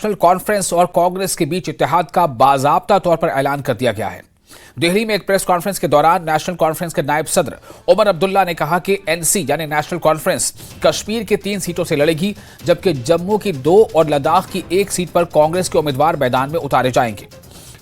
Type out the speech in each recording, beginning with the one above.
National conference और कांग्रेस के बीच इत्तेहाद का बाज़ाब्ता तौर पर ऐलान कर दिया गया है। दिल्ली में एक प्रेस कॉन्फ्रेंस के दौरान नेशनल कॉन्फ्रेंस के नायब सदर उमर अब्दुल्ला ने कहा कि एनसी यानी नेशनल कॉन्फ्रेंस कश्मीर की 3 सीटों से लड़ेगी, जबकि जम्मू की 2 और लद्दाख की 1 सीट पर कांग्रेस के उम्मीदवार मैदान में उतारे जाएंगे।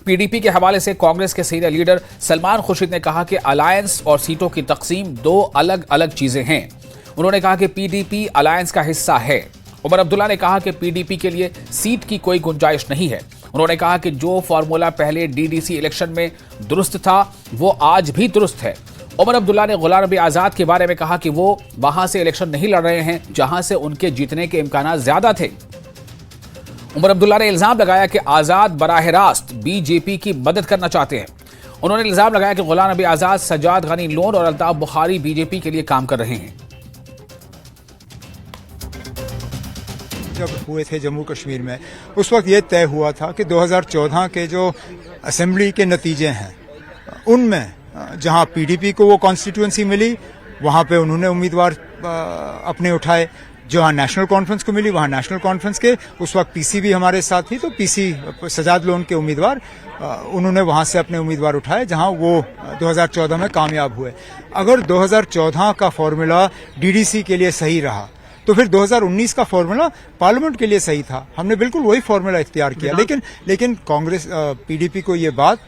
पीडीपी के हवाले से कांग्रेस के सीनियर लीडर सलमान खुर्शीद ने कहा कि अलायंस और सीटों की तकसीम 2 अलग अलग चीजें हैं। उन्होंने कहा कि पीडीपी अलायंस का हिस्सा है। उमर अब्दुल्ला ने कहा कि पीडीपी के लिए सीट की कोई गुंजाइश नहीं है। उन्होंने कहा कि जो फॉर्मूला पहले डीडीसी इलेक्शन में दुरुस्त था वो आज भी दुरुस्त है। उमर अब्दुल्ला ने गुलाम नबी आजाद के बारे में कहा कि वो वहां से इलेक्शन नहीं लड़ रहे हैं जहां से उनके जीतने के इम्कान ज्यादा थे। उमर अब्दुल्ला ने इल्जाम लगाया कि आजाद बराह रास्त बीजेपी की मदद करना चाहते हैं। उन्होंने इल्जाम लगाया कि गुलाम नबी आजाद, सज्जाद गनी लोन और अल्ताफ बुखारी बीजेपी के लिए काम कर रहे हैं। जब हुए थे जम्मू कश्मीर में, उस वक्त ये तय हुआ था कि 2014 के जो असेंबली के नतीजे हैं उनमें जहां पीडीपी को वो कॉन्स्टिट्यूएंसी मिली वहां पे उन्होंने उम्मीदवार अपने उठाए, जहां नेशनल कॉन्फ्रेंस को मिली वहां नेशनल कॉन्फ्रेंस के उस वक्त पीसी भी हमारे साथ थी, तो पीसी सजाद लोन के उम्मीदवार उन्होंने वहां से अपने उम्मीदवार उठाए जहां वो 2014 में कामयाब हुए। अगर 2014 का फॉर्मूला डीडीसी के लिए सही रहा तो फिर 2019 का फॉर्मूला पार्लियामेंट के लिए सही था। हमने बिल्कुल वही फॉर्मूला इख्तियार किया, लेकिन कांग्रेस पीडीपी को ये बात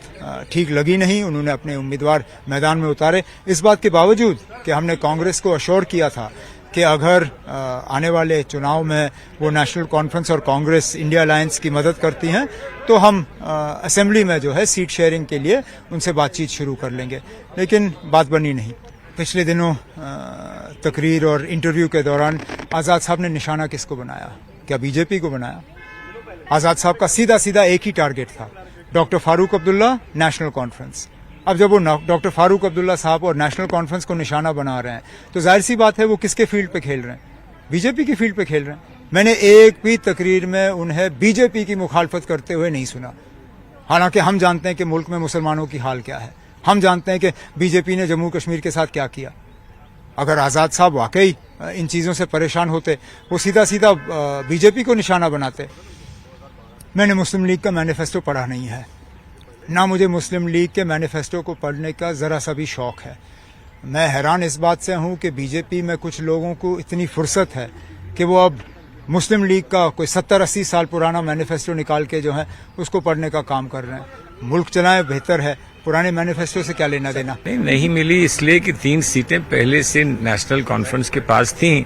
ठीक लगी नहीं। उन्होंने अपने उम्मीदवार मैदान में उतारे, इस बात के बावजूद कि हमने कांग्रेस को अश्योर किया था कि अगर आने वाले चुनाव में वो नेशनल कॉन्फ्रेंस और कांग्रेस इंडिया अलायंस की मदद करती हैं तो हम असेंबली में जो है सीट शेयरिंग के लिए उनसे बातचीत शुरू कर लेंगे, लेकिन बात बनी नहीं। पिछले दिनों तकरीर और इंटरव्यू के दौरान आज़ाद साहब ने निशाना किसको बनाया? क्या बीजेपी को बनाया? आज़ाद साहब का सीधा सीधा एक ही टारगेट था, doctor Farooq Abdullah, national conference. अब जब वो डॉक्टर फारूक अब्दुल्ला साहब और नेशनल कॉन्फ्रेंस को निशाना बना रहे हैं तो जाहिर सी बात है वो किसके फील्ड पे खेल रहे हैं? बीजेपी की फील्ड पे खेल रहे हैं। मैंने एक भी तकरीर में उन्हें बीजेपी की मुखालफत करते हुए नहीं सुना। हालांकि हम जानते हैं कि मुल्क में मुसलमानों की हाल क्या है, हम जानते हैं कि बीजेपी ने जम्मू कश्मीर के साथ क्या किया। अगर आज़ाद साहब वाकई इन चीज़ों से परेशान होते वो सीधा सीधा बीजेपी को निशाना बनाते। मैंने मुस्लिम लीग का मैनिफेस्टो पढ़ा नहीं है, ना मुझे मुस्लिम लीग के मैनिफेस्टो को पढ़ने का ज़रा सा भी शौक़ है। मैं हैरान इस बात से हूँ कि बीजेपी में कुछ लोगों को इतनी फुर्सत है कि वो अब मुस्लिम लीग का कोई 70-80 साल पुराना मैनिफेस्टो निकाल के जो है उसको पढ़ने का काम कर रहे हैं। मुल्क चलाएं बेहतर है, पुराने मैनिफेस्टो से क्या लेना देना। नहीं मिली इसलिए कि 3 सीटें पहले से नेशनल कॉन्फ्रेंस के पास थीं।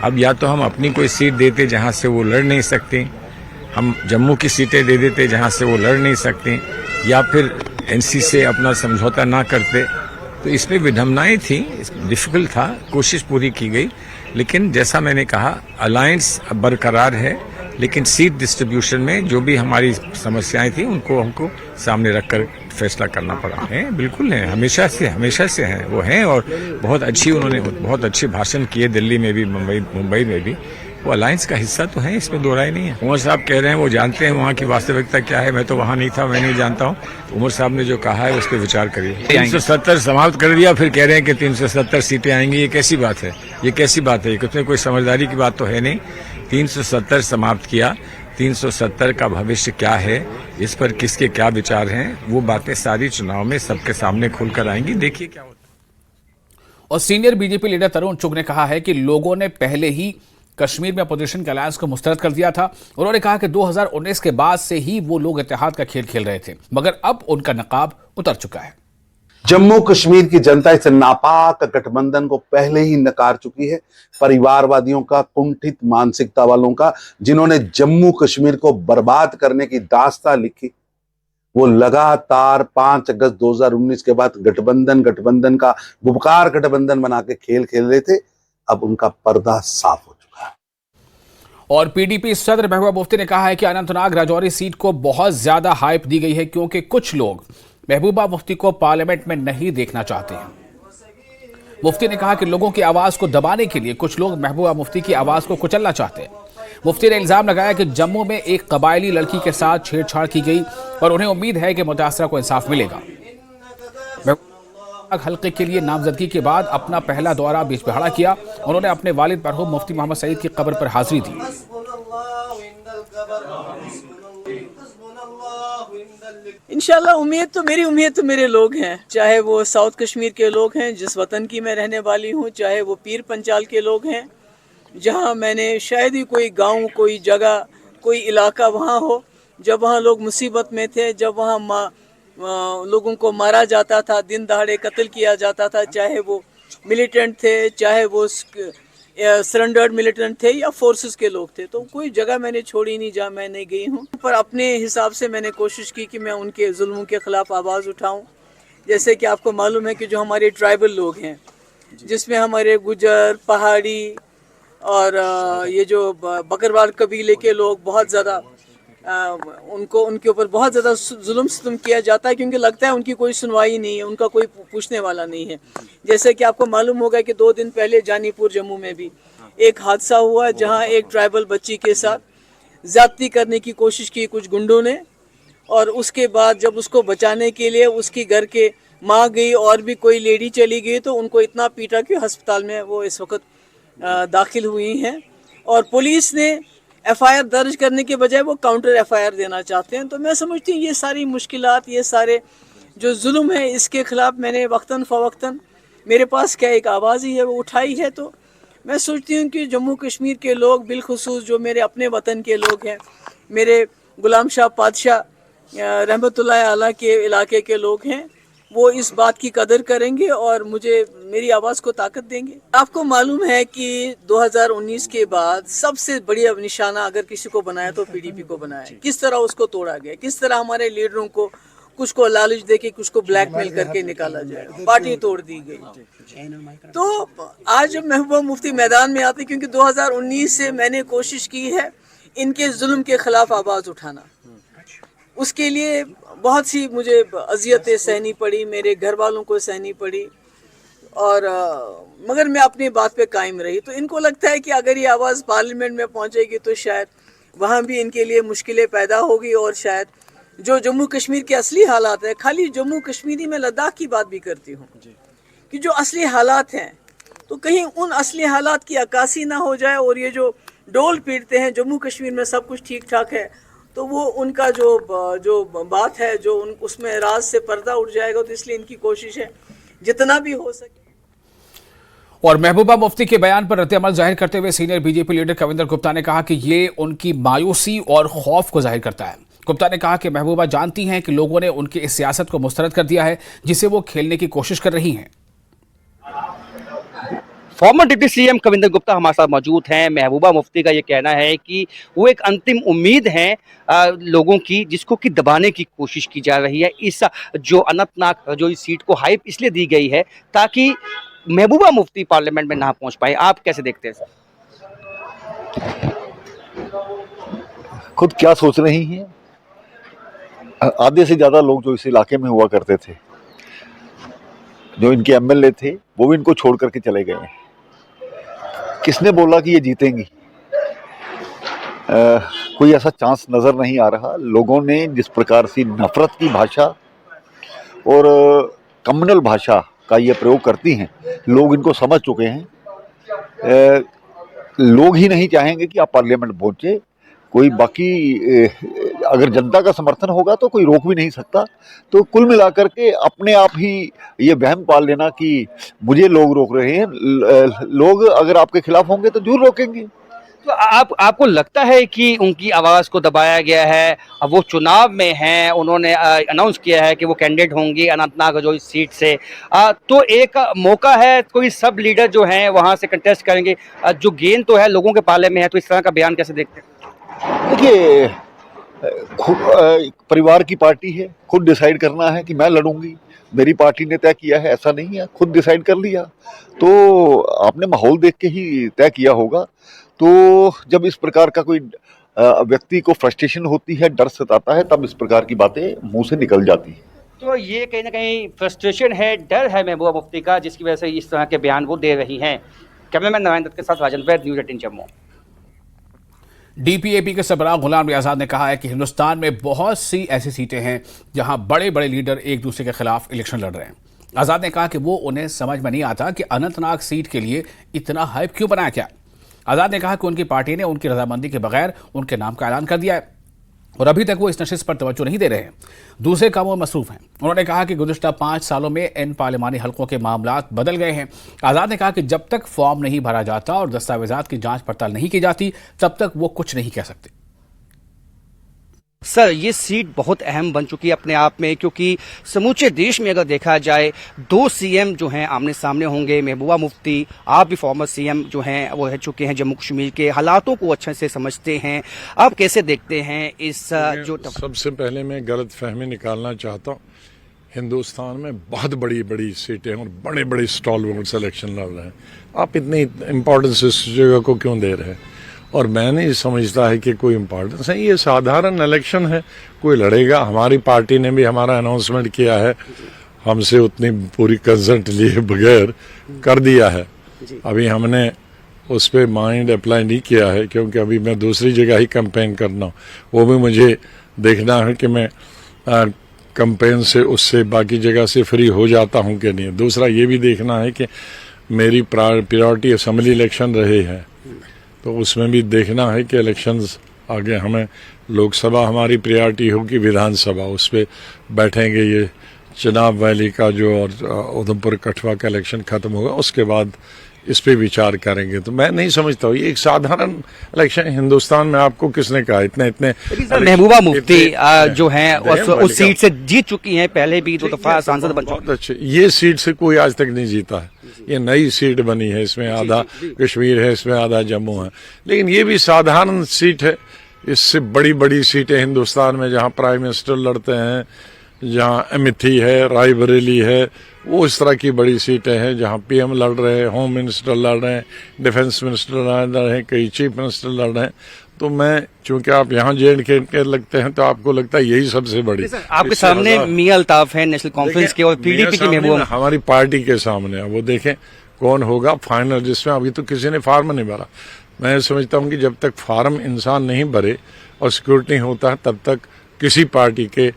अब या तो हम अपनी कोई सीट देते जहां से वो लड़ नहीं सकते, हम जम्मू की सीटें दे देते जहां से वो लड़ नहीं सकते, या फिर एनसी से अपना समझौता ना करते। तो इसमें विडंबनाएं थी, डिफिकल्ट था, कोशिश पूरी की गई। लेकिन जैसा मैंने कहा अलायंस बरकरार है, लेकिन सीट डिस्ट्रीब्यूशन में जो भी हमारी समस्याएं थी उनको हमको सामने रखकर फैसला करना पड़ा है। बिल्कुल है, हमेशा से हैं, वो हैं। और उन्होंने बहुत अच्छे भाषण किए दिल्ली में भी, मुंबई में भी। वो अलायंस का हिस्सा तो है, इसमें दो राय नहीं है। उमर साहब कह रहे हैं वो जानते हैं वहाँ की वास्तविकता क्या है, मैं तो वहाँ नहीं था, मैं नहीं जानता हूँ। तो उमर साहब ने जो कहा है उस पर विचार करिए। 370 समाप्त कर दिया, फिर कह रहे हैं कि 370 सीटें आएंगी, ये कैसी बात है? ये कैसी बात है? इसमें कोई समझदारी की बात तो है नहीं। 370 समाप्त किया, 370 का भविष्य क्या है, इस पर किसके क्या विचार हैं, वो बातें सारी चुनाव में सबके सामने खुलकर आएंगी, देखिए क्या होता है। और सीनियर बीजेपी लीडर तरुण चुग ने कहा है कि लोगों ने पहले ही कश्मीर में अपोजिशन के अलायंस को मुस्तरद कर दिया था। उन्होंने कहा कि 2019 के बाद से ही वो लोग इत्तेहाद का खेल खेल रहे थे, मगर अब उनका नकाब उतर चुका है। जम्मू कश्मीर की जनता इस नापाक गठबंधन को पहले ही नकार चुकी है। परिवारवादियों का, कुंठित मानसिकता वालों का, जिन्होंने जम्मू कश्मीर को बर्बाद करने की दास्तान लिखी, वो लगातार 5 अगस्त 2019 के बाद गठबंधन का गुपकार गठबंधन बना के खेल खेल रहे थे। अब उनका पर्दा साफ हो चुका है। और पीडीपी सदर महबूबा मुफ्ती ने कहा है कि अनंतनाग राजौरी सीट को बहुत ज्यादा हाइप दी गई है क्योंकि कुछ लोग महबूबा मुफ्ती को पार्लियामेंट में नहीं देखना चाहते हैं। मुफ्ती ने कहा कि लोगों की आवाज को दबाने के लिए कुछ लोग महबूबा मुफ्ती की आवाज को कुचलना चाहते हैं। मुफ्ती ने इल्जाम लगाया कि जम्मू में एक कबायली लड़की के साथ छेड़छाड़ की गई और उन्हें उम्मीद है कि मुतासरा को इंसाफ मिलेगा। हल्के के लिए नामजदगी के बाद अपना पहला दौरा बिजबिहाड़ा किया। उन्होंने अपने वालिद मरहूम मुफ्ती मोहम्मद सईद की कब्र पर हाजिरी दी। इंशाल्लाह मेरी उम्मीद तो मेरे लोग हैं, चाहे वो साउथ कश्मीर के लोग हैं जिस वतन की मैं रहने वाली हूँ, चाहे वो पीर पंचाल के लोग हैं जहाँ मैंने शायद ही कोई गांव, कोई जगह, कोई इलाका वहाँ हो जब वहाँ लोग मुसीबत में थे, जब वहाँ लोगों को मारा जाता था, दिन दहाड़े कत्ल किया जाता था, चाहे वो मिलिटेंट थे, चाहे वो सरेंडर्ड मिलिटेंट थे या फोर्सेस के लोग थे। तो कोई जगह मैंने छोड़ी नहीं जहाँ मैं नहीं गई हूँ, पर अपने हिसाब से मैंने कोशिश की कि मैं उनके जुल्मों के खिलाफ आवाज़ उठाऊँ। जैसे कि आपको मालूम है कि जो हमारे ट्राइबल लोग हैं, जिसमें हमारे गुजर, पहाड़ी और ये जो बकरवाल कबीले के लोग बहुत ज़्यादा उनके ऊपर बहुत ज़्यादा जुल्म सितम किया जाता है, क्योंकि लगता है उनकी कोई सुनवाई नहीं है, उनका कोई पूछने वाला नहीं है। जैसे कि आपको मालूम होगा कि 2 दिन पहले जानीपुर जम्मू में भी एक हादसा हुआ जहां एक ट्राइबल बच्ची के साथ ज़्यादती करने की कोशिश की कुछ गुंडों ने, और उसके बाद जब उसको बचाने के लिए उसकी घर के माँ गई और भी कोई लेडी चली गई तो उनको इतना पीटा कि अस्पताल में वो इस वक्त दाखिल हुई हैं। और पुलिस ने FIR दर्ज करने के बजाय वो काउंटर FIR देना चाहते हैं। तो मैं समझती हूँ ये सारी मुश्किलात, ये सारे जो जुल्म है, इसके खिलाफ मैंने वक्तन फ़वक्तन, मेरे पास क्या एक आवाज़ ही है वो उठाई है। तो मैं सोचती हूँ कि जम्मू कश्मीर के लोग, बिलखुसूस जो मेरे अपने वतन के लोग हैं, मेरे गुलाम शाह पातशाह रहमतुल्लाह अलैह के इलाके के लोग हैं, वो इस बात की कदर करेंगे और मेरी आवाज़ को ताकत देंगे। आपको मालूम है कि 2019 के बाद सबसे बढ़िया निशाना अगर किसी को बनाया तो PDP को बनाया। किस तरह उसको तोड़ा गया, किस तरह हमारे लीडरों को कुछ को लालच दे के कुछ को ब्लैकमेल करके निकाला जाए, पार्टी तोड़ दी गई। तो आज जब महबूबा मुफ्ती मैदान में आते, क्योंकि 2019 से मैंने कोशिश की है इनके जुल्म के खिलाफ आवाज़ उठाना, उसके लिए बहुत सी मुझे अजियतें सहनी पड़ी, मेरे घर वालों को सहनी पड़ी, और मगर मैं अपनी बात पे कायम रही। तो इनको लगता है कि अगर ये आवाज़ पार्लियामेंट में पहुंचेगी तो शायद वहाँ भी इनके लिए मुश्किलें पैदा होगी, और शायद जो जम्मू कश्मीर के असली हालात है, खाली जम्मू कश्मीरी में लद्दाख की बात भी करती हूँ कि जो असली हालात हैं, तो कहीं उन असली हालात की अक्कासी ना हो जाए, और ये जो डोल पीटते हैं जम्मू कश्मीर में सब कुछ ठीक ठाक है, तो वो उनका जो बात है जो उसमें राज से पर्दा उठ जाएगा। तो इसलिए इनकी कोशिश है जितना भी हो सके। और महबूबा मुफ्ती के बयान पर रद्द-ए-अमल जाहिर करते हुए senior BJP leader Kavinder Gupta ने कहा कि ये उनकी मायूसी और खौफ को जाहिर करता है। गुप्ता ने कहा कि महबूबा जानती हैं कि लोगों ने उनकी इस सियासत को मुस्तरद कर दिया है जिसे वो खेलने की कोशिश कर रही हैं। Farmer deputy CM Kavinder Gupta हमारे साथ मौजूद हैं। महबूबा मुफ्ती का ये कहना है कि वो एक अंतिम उम्मीद है लोगों की, जिसको कि दबाने की कोशिश की जा रही है। इस जो अनंतनाग जो इस सीट को हाइप इसलिए दी गई है ताकि महबूबा मुफ्ती पार्लियामेंट में ना पहुंच पाए। आप कैसे देखते हैं? खुद क्या सोच रही हैं? आधे से ज्यादा लोग जो इस इलाके में हुआ करते थे, जो इनके MLA थे, वो भी इनको छोड़ करके चले गए हैं। किसने बोला कि ये जीतेंगी? कोई ऐसा चांस नजर नहीं आ रहा। लोगों ने जिस प्रकार से नफरत की भाषा और कम्युनल भाषा का ये प्रयोग करती हैं, लोग इनको समझ चुके हैं। लोग ही नहीं चाहेंगे कि आप पार्लियामेंट पहुंचे। कोई बाकी अगर जनता का समर्थन होगा तो कोई रोक भी नहीं सकता। तो कुल मिलाकर के अपने आप ही ये वहम पाल लेना कि मुझे लोग रोक रहे हैं, लोग अगर आपके खिलाफ होंगे तो जरूर रोकेंगे। तो आपको लगता है कि उनकी आवाज़ को दबाया गया है? अब वो चुनाव में हैं, उन्होंने अनाउंस किया है कि वो कैंडिडेट होंगी अनंतनाग जो इस सीट से, तो एक मौका है, कोई सब लीडर जो हैं वहाँ से कंटेस्ट करेंगे, जो गेंद तो है लोगों के पाले में है। तो इस तरह का बयान कैसे देखते हैं? देखिए, परिवार की पार्टी है, खुद डिसाइड करना है कि मैं लड़ूंगी, मेरी पार्टी ने तय किया है, ऐसा नहीं है, खुद डिसाइड कर लिया। तो आपने माहौल देख के ही तय किया होगा। तो जब इस प्रकार का कोई व्यक्ति को फ्रस्ट्रेशन होती है, डर सताता है, तब इस प्रकार की बातें मुंह से निकल जाती है। तो ये कहीं ना कहीं फ्रस्ट्रेशन है, डर है महबूबा मुफ्ती का, जिसकी वजह से इस तरह के बयान वो दे रही हैं। कैमरामैन नारायण दत्त के साथ राजन वैद, न्यूज़ 18 जम्मू। DPAP के सरबराह गुलाम नबी आज़ाद ने कहा है कि हिंदुस्तान में बहुत सी ऐसी सीटें हैं जहां बड़े बड़े लीडर एक दूसरे के खिलाफ इलेक्शन लड़ रहे हैं। आज़ाद ने कहा कि वो उन्हें समझ में नहीं आता कि अनंतनाग सीट के लिए इतना हाइप क्यों बनाया गया। आज़ाद ने कहा कि उनकी पार्टी ने उनकी रजामंदी के बगैर उनके नाम का ऐलान कर दिया है। और अभी तक वो इस नशिस्त पर तवज्जो नहीं दे रहे हैं, दूसरे कामों में मसरूफ हैं। उन्होंने कहा कि गुज़िश्ता 5 सालों में इन पार्लिमानी हलकों के मामलात बदल गए हैं। आज़ाद ने कहा कि जब तक फॉर्म नहीं भरा जाता और दस्तावेजात की जांच पड़ताल नहीं की जाती, तब तक वो कुछ नहीं कह सकते। सर, ये सीट बहुत अहम बन चुकी है अपने आप में, क्योंकि समूचे देश में अगर देखा जाए 2 सीएम जो हैं आमने सामने होंगे। महबूबा मुफ्ती, आप भी फॉर्मर सीएम जो हैं वो रह चुके हैं, जम्मू कश्मीर के हालातों को अच्छे से समझते हैं। आप कैसे देखते हैं इस जो सबसे पहले मैं गलत फहमी निकालना चाहता हूँ। हिंदुस्तान में बहुत बड़ी बड़ी सीटें और बड़े बड़े स्टॉलवर्ड्स इलेक्शन लड़ रहे हैं। आप इतनी इम्पोर्टेंस इस जगह को क्यों दे रहे हैं? और मैं नहीं समझता है कि कोई इम्पोर्टेंस है। ये साधारण इलेक्शन है, कोई लड़ेगा। हमारी पार्टी ने भी हमारा अनाउंसमेंट किया है, हमसे उतनी पूरी कंसल्ट लिए बगैर कर दिया है। अभी हमने उस पर माइंड अप्लाई नहीं किया है, क्योंकि अभी मैं दूसरी जगह ही कैंपेन करना हूँ। वो भी मुझे देखना है कि मैं कैंपेन से उससे बाकी जगह से फ्री हो जाता हूँ कि नहीं। दूसरा ये भी देखना है कि मेरी प्रायोरिटी असेंबली इलेक्शन रही है, तो उसमें भी देखना है कि इलेक्शंस आगे हमें लोकसभा हमारी प्रायोरिटी होगी, विधानसभा उस पर बैठेंगे। ये चिनाब वैली का जो और उधमपुर कठुआ का इलेक्शन खत्म होगा, उसके बाद इस पे विचार करेंगे। तो मैं नहीं समझता हूँ ये एक साधारण इलेक्शन हिंदुस्तान में। आपको किसने कहा इतने महबूबा मुफ्ती जो हैं उस सीट से जीत चुकी हैं, पहले भी 2 दफा सांसद बन चुकी। बहुत अच्छे। ये सीट से कोई आज तक नहीं जीता है, ये नई सीट बनी है। इसमें आधा कश्मीर है, इसमें आधा जम्मू है, लेकिन ये भी साधारण सीट है। इससे बड़ी बड़ी सीटें हिंदुस्तान में जहाँ प्राइम मिनिस्टर लड़ते हैं, जहाँ अमेठी है, रायबरेली है, वो इस तरह की बड़ी सीटें हैं जहाँ पीएम लड़ रहे हैं, होम मिनिस्टर लड़ रहे हैं, डिफेंस मिनिस्टर लड़ रहे हैं, कई चीफ मिनिस्टर लड़ रहे हैं। तो मैं, चूंकि आप यहाँ J&K के लगते हैं, तो आपको लगता है यही सबसे बड़ी। आपके सामने मियां अल्ताफ है नेशनल कॉन्फ्रेंस के और पीडीपी की महबूबा, हमारी पार्टी के सामने। वो देखें कौन होगा फाइनल, जिसमें अभी तो किसी ने फार्म नहीं भरा। मैं समझता हूँ कि जब तक फार्म इंसान नहीं भरे और सिक्योरिटी होता है, तब तक किसी पार्टी के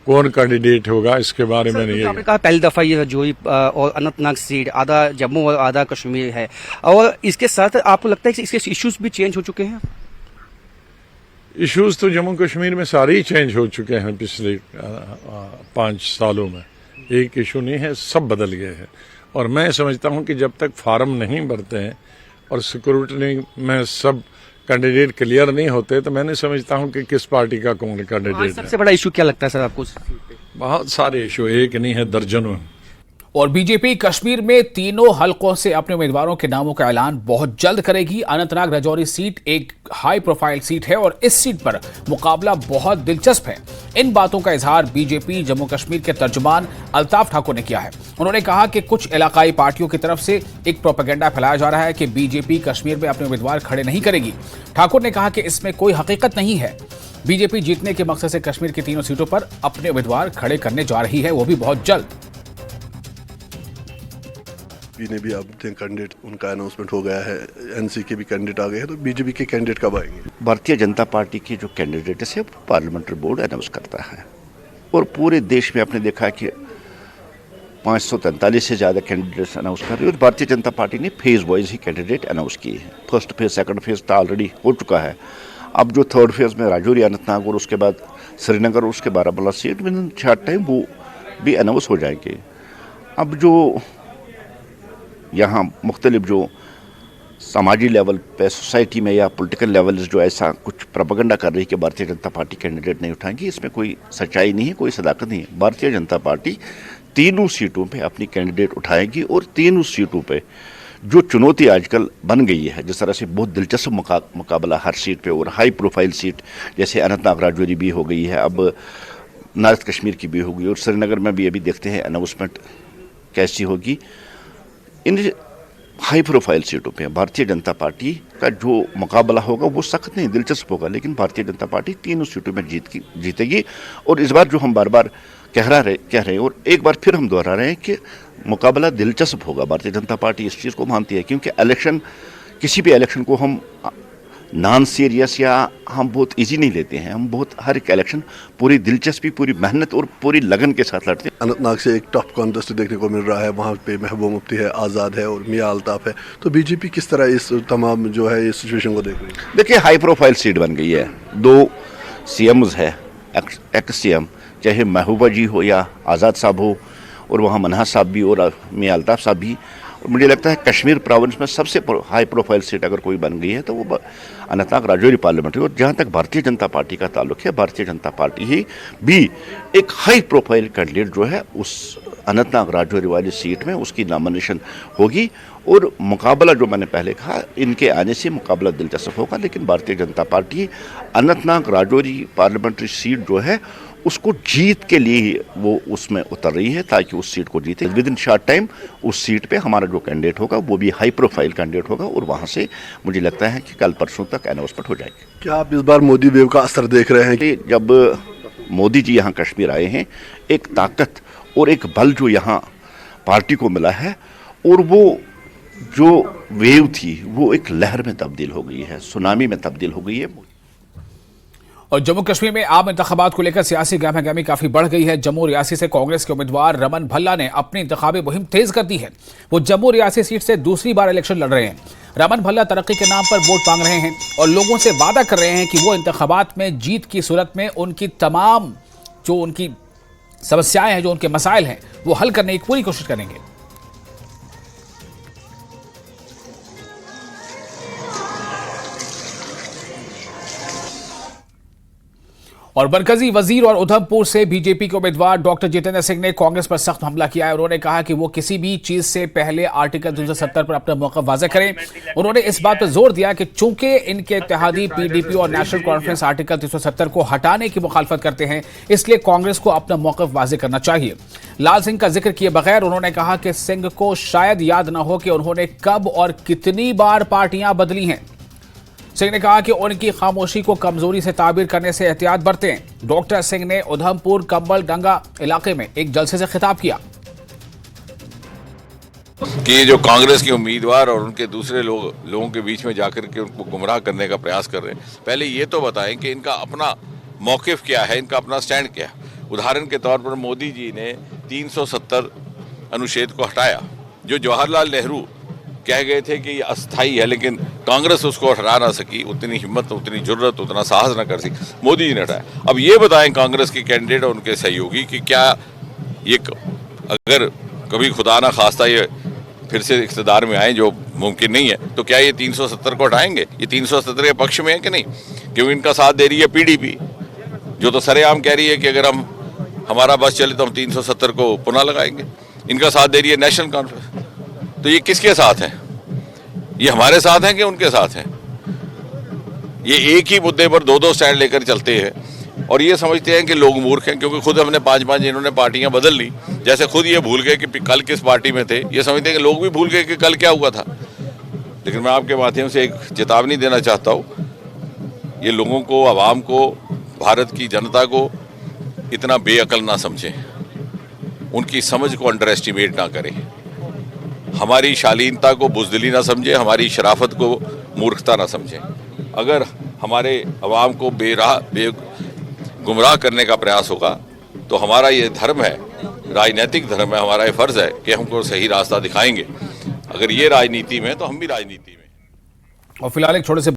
कौन कैंडिडेट होगा इसके बारे में नहीं है। आपने कहा पहली दफा ये जोई और अनंतनाग सीट आधा जम्मू और आधा कश्मीर है, और इसके साथ आपको लगता है कि इसके इश्यूज भी चेंज हो चुके हैं? इश्यूज तो जम्मू कश्मीर में सारे ही चेंज हो चुके हैं पिछले 5 सालों में। एक इशू नहीं है, सब बदल गए हैं। और मैं समझता हूं कि जब तक फार्म नहीं भरते हैं और सिक्योरिटी में सब कैंडिडेट क्लियर नहीं होते, तो मैं नहीं समझता हूं कि किस पार्टी का कौन कैंडिडेट है। सबसे बड़ा इशू क्या लगता है सर आपको? बहुत सारे इशू, एक नहीं है, दर्जनों। और बीजेपी कश्मीर में तीनों हलकों से अपने उम्मीदवारों के नामों का ऐलान बहुत जल्द करेगी। अनंतनाग राजौरी सीट एक हाई प्रोफाइल सीट है और इस सीट पर मुकाबला बहुत दिलचस्प है। इन बातों का इजहार बीजेपी जम्मू कश्मीर के तर्जुमान अल्ताफ ठाकुर ने किया है। उन्होंने कहा कि कुछ इलाकाई पार्टियों की तरफ से एक प्रोपेगेंडा फैलाया जा रहा है कि बीजेपी कश्मीर में अपने उम्मीदवार खड़े नहीं करेगी। ठाकुर ने कहा कि इसमें कोई हकीकत नहीं है। बीजेपी जीतने के मकसद से कश्मीर की तीनों सीटों पर अपने उम्मीदवार खड़े करने जा रही है, वो भी बहुत जल्द। ने भी अब कैंडिडेट उनका अनाउंसमेंट हो गया है, एनसी के भी कैंडिडेट आ गए हैं, तो बीजेपी के कैंडिडेट कब आएंगे? भारतीय जनता पार्टी की जो कैंडिडेट है वो पार्लियामेंट्री बोर्ड अनाउंस करता है, और पूरे देश में आपने देखा कि 543 से ज़्यादा कैंडिडेट्स अनाउंस कर रहे हैं, और भारतीय जनता पार्टी ने फेज़ वाइज ही कैंडिडेट अनाउंस किए हैं। फर्स्ट फेज़, सेकंड फेज़ तो ऑलरेडी हो चुका है। अब जो थर्ड फेज़ में राजौरी, अनंतनाग और उसके बाद श्रीनगर और उसके बारामूला सीट में शार्ट टाइम वो भी अनाउंस हो जाएंगे। अब जो यहाँ मुख्तलिफ जो समाजी लेवल पे, सोसाइटी में या पॉलिटिकल लेवल जो ऐसा कुछ प्रोपेगेंडा कर रही है कि भारतीय जनता पार्टी कैंडिडेट नहीं उठाएंगी, इसमें कोई सच्चाई नहीं है, कोई सदाकत नहीं है। भारतीय जनता पार्टी तीनों सीटों पे अपनी कैंडिडेट उठाएगी, और तीनों सीटों पे जो चुनौती आजकल बन गई है, जिस तरह से बहुत दिलचस्प मुकाबला हर सीट पे, और हाई प्रोफाइल सीट जैसे अनंतनाग राजौरी भी हो गई है, अब नॉर्थ कश्मीर की भी होगी, और श्रीनगर में भी अभी देखते हैं अनाउंसमेंट कैसी होगी। इन हाई प्रोफाइल सीटों पे भारतीय जनता पार्टी का जो मुकाबला होगा वो सख्त नहीं, दिलचस्प होगा, लेकिन भारतीय जनता पार्टी तीनों सीटों में जीतेगी। और इस बार जो हम बार बार कह रहे हैं, और एक बार फिर हम दोहरा रहे हैं कि मुकाबला दिलचस्प होगा। भारतीय जनता पार्टी इस चीज़ को मानती है, क्योंकि इलेक्शन, किसी भी इलेक्शन को हम नॉन सीरियस या हम बहुत इजी नहीं लेते हैं। हम बहुत हर एक इलेक्शन पूरी दिलचस्पी, पूरी मेहनत और पूरी लगन के साथ लड़ते हैं। अनंतनाग से एक टफ कॉन्टेस्ट देखने को मिल रहा है, वहाँ पे महबूबा मुफ्ती है, आज़ाद है और मियां अल्ताफ है। तो बीजेपी किस तरह इस तमाम जो है इस सिचुएशन को देख रही है? देखिए, हाई प्रोफाइल सीट बन गई है, 2 सीएम्स है, एक्स सीएम, चाहे महबूबा जी हो या आज़ाद साहब हो, और वहाँ मनहा साहब भी और मियां अल्ताफ़ साहब भी। और मुझे लगता है कश्मीर प्रोविंस में सबसे हाई प्रोफाइल सीट अगर कोई बन गई है तो वो अनंतनाग राजौरी पार्लियामेंट है। और जहाँ तक भारतीय जनता पार्टी का ताल्लुक है, भारतीय जनता पार्टी ही भी एक हाई प्रोफाइल कैंडिडेट जो है उस अनंतनाग राजौरी वाली सीट में उसकी नॉमिनेशन होगी। और मुकाबला जो मैंने पहले कहा, इनके आने से मुकाबला दिलचस्प होगा, लेकिन Bharatiya Janata party Anantnag Rajouri parliamentary seat जो है उसको जीत के लिए ही वो उसमें उतर रही है ताकि उस सीट को जीते। विद इन शॉर्ट टाइम उस सीट पे हमारा जो कैंडिडेट होगा वो भी हाई प्रोफाइल कैंडिडेट होगा और वहाँ से मुझे लगता है कि कल परसों तक अनाउंसमेंट हो जाएगी। क्या आप इस बार मोदी वेव का असर देख रहे हैं? कि जब मोदी जी यहाँ कश्मीर आए हैं, एक ताकत और एक बल जो यहाँ पार्टी को मिला है, और वो जो वेव थी वो एक लहर में तब्दील हो गई है, सुनामी में तब्दील हो गई है। और जम्मू कश्मीर में आम इंतखाबात को लेकर सियासी गहमागहमी काफी बढ़ गई है। जम्मू रियासी से कांग्रेस के उम्मीदवार रमन भल्ला ने अपनी इंतखाबी मुहिम तेज कर दी है। वो जम्मू रियासी सीट से दूसरी बार इलेक्शन लड़ रहे हैं। रमन भल्ला तरक्की के नाम पर वोट मांग रहे हैं और लोगों से वादा कर रहे हैं कि वो इंतखाबात में जीत की सूरत में उनकी तमाम जो उनकी समस्याएं हैं, जो उनके मसाइल हैं, वो हल करने की पूरी कोशिश करेंगे। और मरकजी वजीर और उधमपुर से बीजेपी के उम्मीदवार डॉक्टर जितेंद्र सिंह ने कांग्रेस पर सख्त हमला किया है। उन्होंने कहा कि वो किसी भी चीज से पहले आर्टिकल 370 पर अपना मौक़िफ़ वाज़ेह करें। उन्होंने इस बात पर जोर दिया कि चूंकि इनके इत्तेहादी पीडीपी और नेशनल कॉन्फ्रेंस आर्टिकल 370 को हटाने की मुखालफत करते हैं, इसलिए कांग्रेस को अपना मौक़िफ़ वाज़ेह करना चाहिए। लाल सिंह का जिक्र किए बगैर उन्होंने कहा कि सिंह को शायद याद न हो कि उन्होंने कब और कितनी बार पार्टियां बदली हैं। सिंह ने कहा कि उनकी खामोशी को कमजोरी से ताबीर करने से एहतियात बरतें। डॉक्टर सिंह ने उधमपुर कंबल डंगा इलाके में एक जलसे से खिताब किया कि जो कांग्रेस के उम्मीदवार और उनके दूसरे लोगों के बीच में जाकर के उनको गुमराह करने का प्रयास कर रहे हैं, पहले ये तो बताएं कि इनका अपना मौक़िफ़ क्या है, इनका अपना स्टैंड क्या है। उदाहरण के तौर पर मोदी जी ने 370 अनुच्छेद को हटाया, जो जवाहरलाल नेहरू कह गए थे कि ये अस्थायी है, लेकिन कांग्रेस उसको हटा ना सकी, उतनी हिम्मत, उतनी जुर्रत, उतना साहस ना कर सकी, मोदी जी ने हटाया। अब ये बताएं कांग्रेस के कैंडिडेट और उनके सहयोगी कि क्या ये अगर कभी खुदा ना खास्ता ये फिर से इक़्तिदार में आए, जो मुमकिन नहीं है, तो क्या ये 370 को हटाएंगे? ये 370 के पक्ष में है कि नहीं? क्योंकि इनका साथ दे रही है पीडीपी, जो तो सरेआम कह रही है कि अगर हमारा बस चले तो हम 370 को पुनः लगाएंगे। इनका साथ दे रही है नेशनल कॉन्फ्रेंस। तो ये किसके साथ हैं? ये हमारे साथ हैं कि उनके साथ हैं? ये एक ही मुद्दे पर दो स्टैंड लेकर चलते हैं और ये समझते हैं कि लोग मूर्ख हैं, क्योंकि खुद हमने 5-5 इन्होंने पार्टियां बदल ली। जैसे खुद ये भूल गए कि कल किस पार्टी में थे, ये समझते हैं कि लोग भी भूल गए कि कल क्या हुआ था। लेकिन मैं आपके माध्यम से एक चेतावनी देना चाहता हूँ, ये लोगों को, आवाम को, भारत की जनता को इतना बेअकल ना समझें, उनकी समझ को अंडर एस्टिमेट ना करें, हमारी शालीनता को बुज़दिली ना समझें, हमारी शराफत को मूर्खता ना समझें। अगर हमारे अवाम को गुमराह करने का प्रयास होगा तो हमारा ये धर्म है, राजनीतिक धर्म है, हमारा ये फ़र्ज़ है कि हमको सही रास्ता दिखाएंगे। अगर ये राजनीति में, तो हम भी राजनीति में। और फिलहाल एक छोटे से